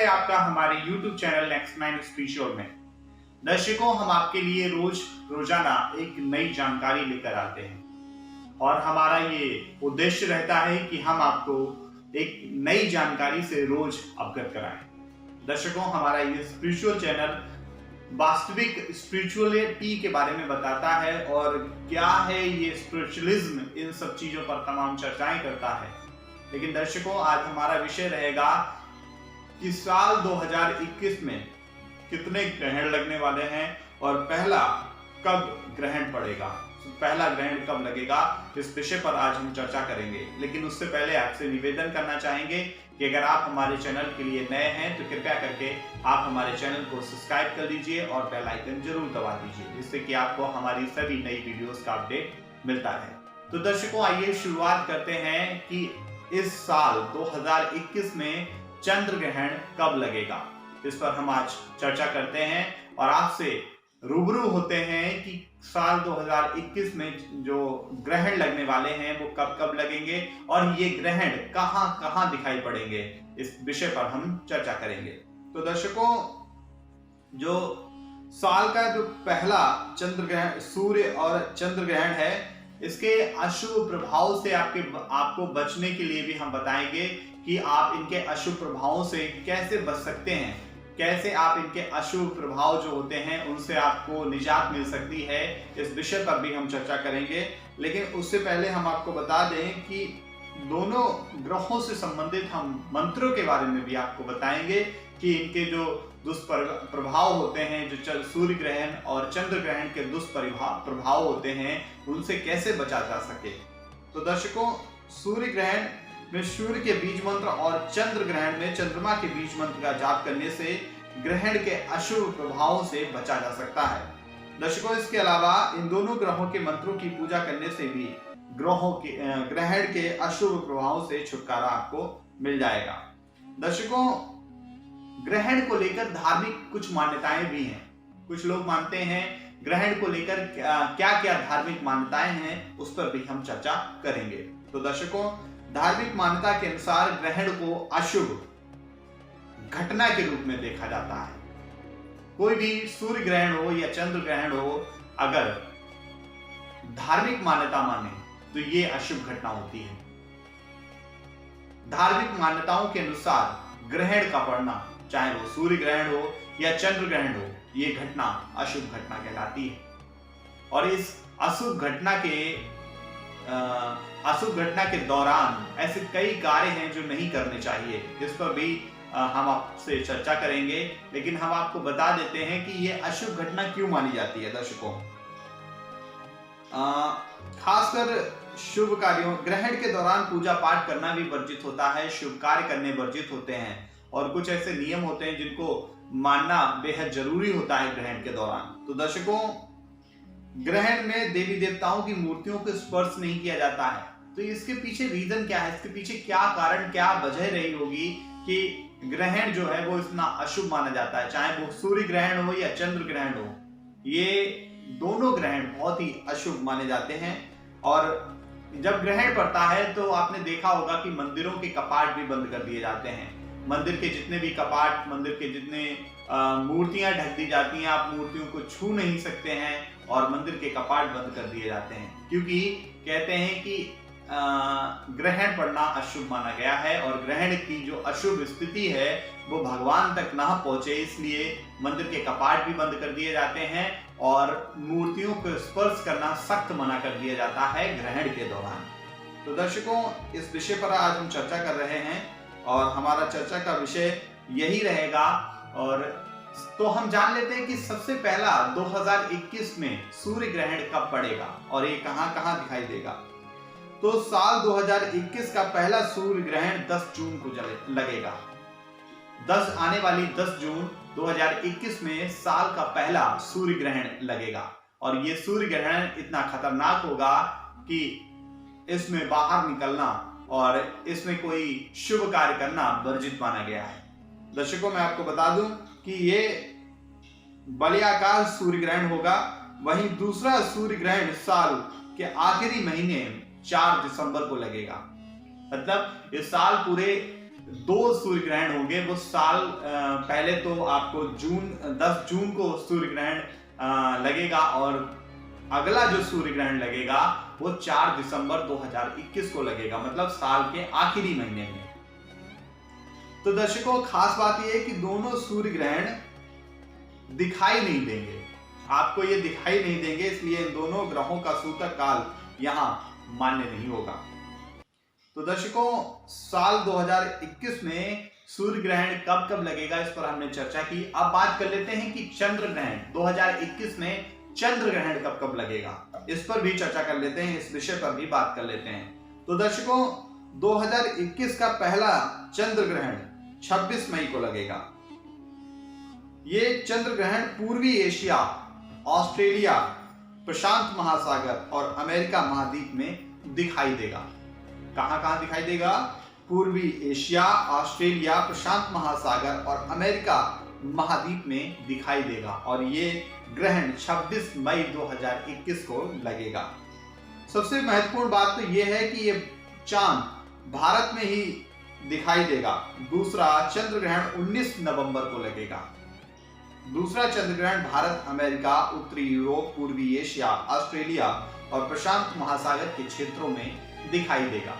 है आपका हमारे YouTube चैनल नेक्स्ट 9 स्पिरिचुअल में। दर्शकों, हम आपके लिए रोजाना एक नई जानकारी लेकर आते हैं और हमारा ये उद्देश्य रहता है कि हम आपको एक नई जानकारी से रोज अवगत कराएं। दर्शकों, हमारा ये स्पिरिचुअल चैनल वास्तविक स्पिरिचुअलिटी के बारे में बताता है और क्या है ये स्पिरिचुअलिज्म, इन सब चीजों पर तमाम चर्चाएं करता है। लेकिन दर्शकों, आज हमारा विषय रहेगा कि साल 2021 में कितने ग्रहण लगने वाले हैं और पहला कब ग्रहण पड़ेगा, पहला ग्रहण कब लगेगा, इस विषय पर आज हम चर्चा करेंगे। लेकिन उससे पहले आपसे निवेदन करना चाहेंगे कि अगर आप हमारे चैनल के लिए नए हैं तो कृपया करके आप हमारे चैनल को सब्सक्राइब कर लीजिए और बेल आइकन जरूर दबा दीजिए, जिससे कि आपको हमारी सभी नई वीडियोस का अपडेट मिलता रहे। तो दर्शकों, आइए शुरुआत करते हैं कि इस साल 2021 में चंद्र ग्रहण कब लगेगा। इस पर हम आज चर्चा करते हैं और आपसे रूबरू होते हैं कि साल 2021 में जो ग्रहण लगने वाले हैं वो कब कब लगेंगे और ये ग्रहण कहां कहां दिखाई पड़ेंगे, इस विषय पर हम चर्चा करेंगे। तो दर्शकों, जो साल का जो पहला चंद्र ग्रहण, सूर्य और चंद्र ग्रहण है, इसके अशुभ प्रभाव से आपको बचने के लिए भी हम बताएंगे कि आप इनके अशुभ प्रभावों से कैसे बच सकते हैं, कैसे आप इनके अशुभ प्रभाव जो होते हैं उनसे आपको निजात मिल सकती है। इस विषय पर भी हम चर्चा करेंगे। लेकिन उससे पहले हम आपको बता दें कि दोनों ग्रहों से संबंधित हम मंत्रों के बारे में भी आपको बताएंगे कि इनके जो दुष्प्रभाव होते हैं, जो सूर्य ग्रहण और चंद्र ग्रहण के दुष्प्रभाव होते हैं, उनसे कैसे बचा जा सके। तो दर्शकों, सूर्य ग्रहण में सूर्य के बीज मंत्र और चंद्र ग्रहण में चंद्रमा के बीज मंत्र का जाप करने से ग्रहण के अशुभ प्रभावों से बचा जा सकता है। दर्शकों, इसके अलावा इन दोनों ग्रहों के मंत्रों की पूजा करने से भी ग्रहण के अशुभ प्रभावों से छुटकारा आपको मिल जाएगा। दर्शकों, ग्रहण को लेकर धार्मिक कुछ मान्यताएं भी हैं। कुछ लोग मानते हैं ग्रहण को लेकर क्या क्या धार्मिक मान्यताएं हैं, उस पर भी हम चर्चा करेंगे। तो दर्शकों, धार्मिक मान्यता के अनुसार ग्रहण को अशुभ घटना के रूप में देखा जाता है। कोई भी सूर्य ग्रहण हो या चंद्र ग्रहण हो, अगर धार्मिक मान्यता माने तो ये अशुभ घटना होती है। धार्मिक मान्यताओं के अनुसार ग्रहण का पड़ना, चाहे वो सूर्य ग्रहण हो या चंद्र ग्रहण हो, ये घटना अशुभ घटना कहलाती है। और इस अशुभ घटना के दौरान ऐसे कई कार्य हैं जो नहीं करने चाहिए, इस पर भी हम आपसे चर्चा करेंगे। लेकिन हम आपको बता देते हैं कि ये अशुभ घटना क्यों मानी जाती है। दर्शकों, खासकर शुभ कार्यों, ग्रहण के दौरान पूजा पाठ करना भी वर्जित होता है, शुभ कार्य करने वर्जित होते हैं और कुछ ऐसे नियम होते हैं जिनको मानना बेहद जरूरी होता है ग्रहण के दौरान। तो दर्शकों, ग्रहण में देवी देवताओं की मूर्तियों को स्पर्श नहीं किया जाता है। तो इसके पीछे रीजन क्या है, इसके पीछे क्या कारण, क्या वजह रही होगी कि ग्रहण जो है वो इतना अशुभ माना जाता है, चाहे वो सूर्य ग्रहण हो या चंद्र ग्रहण हो। ये दोनों ग्रहण बहुत ही अशुभ माने जाते हैं। और जब ग्रहण पड़ता है तो आपने देखा होगा कि मंदिरों के कपाट भी बंद कर दिए जाते हैं। मंदिर के जितने भी कपाट, मंदिर के जितने मूर्तियां ढक दी जाती हैं, आप मूर्तियों को छू नहीं सकते हैं और मंदिर के कपाट बंद कर दिए जाते हैं, क्योंकि कहते हैं कि ग्रहण पड़ना अशुभ माना गया है और ग्रहण की जो अशुभ स्थिति है वो भगवान तक ना पहुंचे, इसलिए मंदिर के कपाट भी बंद कर दिए जाते हैं और मूर्तियों को स्पर्श करना सख्त मना कर दिया जाता है ग्रहण के दौरान। तो दर्शकों, इस विषय पर आज हम चर्चा कर रहे हैं और हमारा चर्चा का विषय यही रहेगा। और तो हम जान लेते हैं कि सबसे पहला 2021 में सूर्य ग्रहण कब पड़ेगा और ये कहां कहां दिखाई देगा। तो साल 2021 का पहला सूर्य ग्रहण 10 जून को लगेगा। आने वाली 10 जून 2021 में साल का पहला सूर्य ग्रहण लगेगा और ये सूर्य ग्रहण इतना खतरनाक होगा कि इसमें बाहर निकलना और इसमें कोई शुभ कार्य करना वर्जित माना गया है। दर्शकों, मैं आपको बता दूं कि ये वलयाकार सूर्य ग्रहण होगा। वहीं दूसरा सूर्य ग्रहण साल के आखिरी महीने 4 दिसंबर को लगेगा। मतलब इस साल पूरे दो सूर्य ग्रहण होंगे। वो साल पहले तो आपको 10 जून को सूर्य ग्रहण लगेगा और अगला जो सूर्य ग्रहण लगेगा वो 4 दिसंबर 2021 को लगेगा, मतलब साल के आखिरी महीने में। तो दर्शकों, खास बात यह है कि दोनों सूर्य ग्रहण दिखाई नहीं देंगे, आपको ये दिखाई नहीं देंगे, इसलिए इन दोनों ग्रहों का सूतक काल यहां मान्य नहीं होगा। तो दर्शकों, साल 2021 में सूर्य ग्रहण कब कब लगेगा इस पर हमने चर्चा की। अब बात कर लेते हैं कि चंद्र ग्रहण 2021 में चंद्र ग्रहण कब कब लगेगा, इस पर भी चर्चा कर लेते हैं, इस विषय पर भी बात कर लेते हैं। तो दर्शकों, 2021 का पहला चंद्र ग्रहण 26 मई को लगेगा। ये चंद्र ग्रहण पूर्वी एशिया, ऑस्ट्रेलिया, प्रशांत महासागर और अमेरिका महाद्वीप में दिखाई देगा। कहां कहां दिखाई देगा? पूर्वी एशिया, ऑस्ट्रेलिया, प्रशांत महासागर और अमेरिका महाद्वीप में दिखाई देगा और ये ग्रहण 26 मई 2021 को लगेगा। सबसे महत्वपूर्ण बात तो यह है कि ये चांद भारत में ही दिखाई देगा। दूसरा चंद्र ग्रहण 19 नवंबर को लगेगा। दूसरा चंद्र ग्रहण भारत, अमेरिका, उत्तरी यूरोप, पूर्वी एशिया, ऑस्ट्रेलिया और प्रशांत महासागर के क्षेत्रों में दिखाई देगा।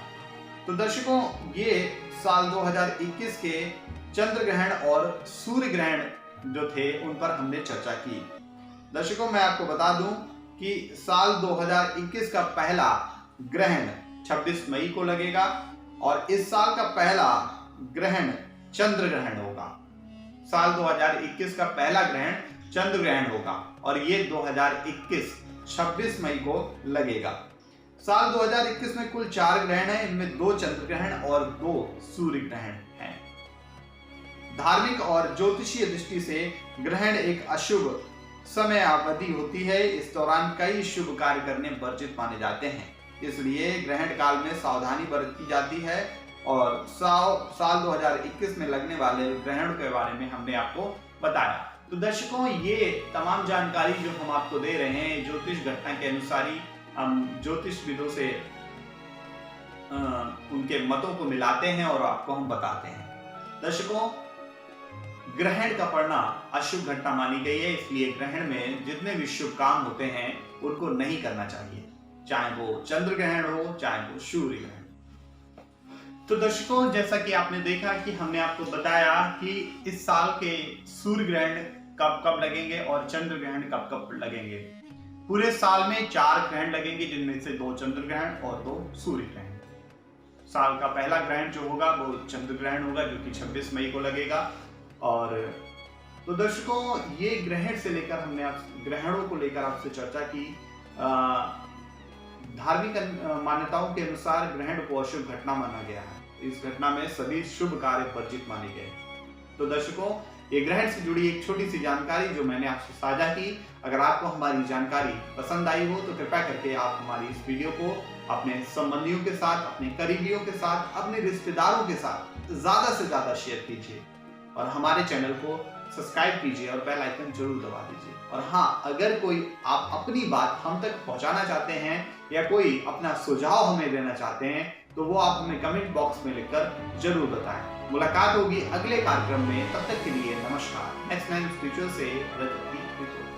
तो दर्शकों, ये साल 2021 के चंद्र ग्रहण और सूर्य ग्रहण जो थे उन पर हमने चर्चा की। दर्शकों, मैं आपको बता दूं कि साल 2021 का पहला ग्रहण 26 मई को लगेगा और इस साल का पहला ग्रहण चंद्र ग्रहण होगा। साल 2021 का पहला ग्रहण चंद्र ग्रहण होगा और ये 2021 26 मई को लगेगा। साल 2021 में कुल 4 ग्रहण हैं, इनमें 2 चंद्र ग्रहण और 2 सूर्य ग्रहण हैं। धार्मिक और ज्योतिषीय दृष्टि से ग्रहण एक अशुभ समय अवधि होती है। इस दौरान कई शुभ कार्य करने वर्जित माने जाते हैं, इसलिए ग्रहण काल में सावधानी बरती जाती है। और साल 2021 में लगने वाले ग्रहण के बारे में हमने आपको बताया। तो दर्शकों, ये तमाम जानकारी जो हम आपको दे रहे हैं ज्योतिष घटना के अनुसार ही हम ज्योतिषविदों से उनके मतों को मिलाते हैं और आपको हम बताते हैं। दर्शकों, ग्रहण का पड़ना अशुभ घटना मानी गई है, इसलिए ग्रहण में जितने भी शुभ काम होते हैं उनको नहीं करना चाहिए, चाहे वो चंद्र ग्रहण हो चाहे वो सूर्य ग्रहण। तो दर्शकों, जैसा कि आपने देखा कि हमने आपको बताया कि इस साल के सूर्य ग्रहण कब कब लगेंगे और चंद्र ग्रहण कब कब लगेंगे। पूरे साल में 4 ग्रहण लगेंगे, जिनमें से 2 चंद्र ग्रहण और 2 सूर्य ग्रहण। साल का पहला ग्रहण जो होगा वो चंद्र ग्रहण होगा, जो कि 26 मई को लगेगा। और तो दर्शकों, ये ग्रहण से लेकर हमने ग्रहणों को लेकर आपसे चर्चा की। धार्मिक मान्यताओं के अनुसार ग्रहण को अशुभ घटना माना गया है। इस घटना में सभी शुभ कार्य वर्जित माने गए। तो दर्शकों, ये ग्रहण से जुड़ी एक छोटी सी जानकारी जो मैंने आपसे साझा की। अगर आपको हमारी जानकारी पसंद आई हो तो कृपया करके आप हमारी इस वीडियो को अपने संबंधियों के साथ, अपने करीबियों के साथ, अपने रिश्तेदारों के साथ ज्यादा से ज्यादा शेयर कीजिए और हमारे चैनल को सब्सक्राइब कीजिए और बेल आइकन जरूर दबा दीजिए। और हाँ, अगर कोई आप अपनी बात हम तक पहुंचाना चाहते हैं या कोई अपना सुझाव हमें देना चाहते हैं तो वो आप हमें कमेंट बॉक्स में लिखकर जरूर बताएं। मुलाकात होगी अगले कार्यक्रम में, तब तक के लिए नमस्कार। नेक्स्ट 9 स्पिरिचुअल से रजत।